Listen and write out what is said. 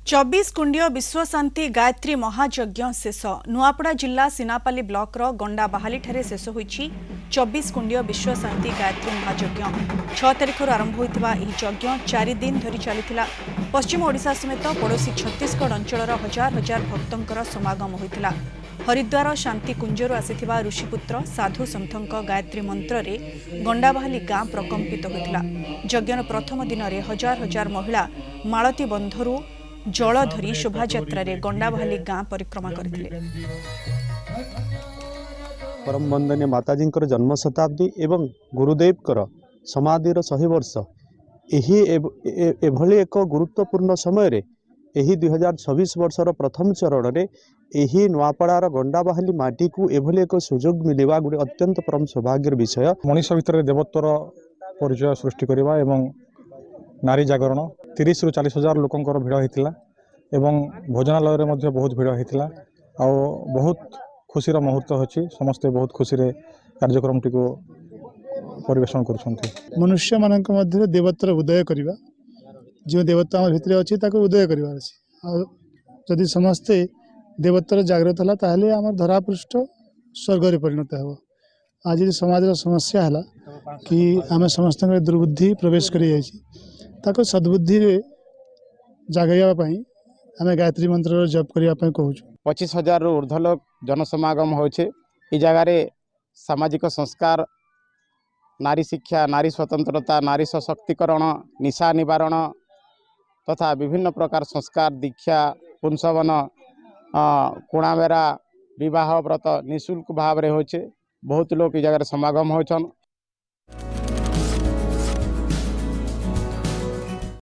24 कुंडिय विश्वशांति गायत्री महायज्ञ शेष नुआपड़ा जिला सिनापाली ब्लॉक रो गंडा बाहाली ठारे शेष होईछि 24 कुंडिय विश्वशांति गायत्री महायज्ञ 6 तारिख आरंभ होइतिबा एही यज्ञ 4 दिन धरि चलिथिला। पश्चिम ओडिशा समेत पड़ोशी छत्तीसगढ़ अंचलर हजार हजार भक्तंकर समागम होइतिला। हरिद्वार शांति कुंजरू आसिथिबा ऋषिपुत्र साधु सन्थंक गायत्री मंत्र रे गंडाबाहाली गाँ प्रकंपित होइतिला। यज्ञर प्रथम दिन रे हजार हजार महिला मालती बंधरू जल धरी शोभायात्रा रे गंडाबाहाली गाँ परिक्रमा करथिले। परम वंदनीय माताजी जन्म शताब्दी एवं गुरुदेव समाधिर 100 वर्ष यही एभली एक गुरुत्वपूर्ण समय रे यही 2026 वर्षर प्रथम चरण रे यही नुआपड़ार गंडाबाहाली माटी को एभली एक सुजोग मिलवा गोटे अत्यंत परम सौभाग्यर विषय। मनीष भितर देवत्वर परिचय सृष्टि करवा एवं नारी जागरण 30 ରୁ 40 हजार लोकंकर भिड़ होता एवं भोजनालय में बहुत भिड़ होता आ बहुत खुशीर मुहूर्त होची समस्ते बहुत खुशी रे कार्यक्रम टी को परिवेशन कर मनुष्य मानक मध्य देवत्वर उदय करवा जो देवता आम भितर अच्छी उदय करार जदि समस्ते देवत्वर जागृत है ताहले आम धरापृष्ठ स्वर्ग परिणत हो। आज समाज समस्या है कि आम समस्त दुर्बुद्धि प्रवेश कर सद्बुद्धि जगैवाई आम गायत्री मंत्र जप करने कहूँ। 25,000 रु ऊर्ध्व लोक जनसमागम होचे। ई जगार सामाजिक संस्कार नारी शिक्षा नारी स्वतंत्रता नारी सशक्तिकरण निशा निवारण तथा विभिन्न प्रकार संस्कार दीक्षा पुंसवन कुणामेरा विवाह व्रत निःशुल्क भाव में होचे। बहुत लोग ई जगह समागम होचन।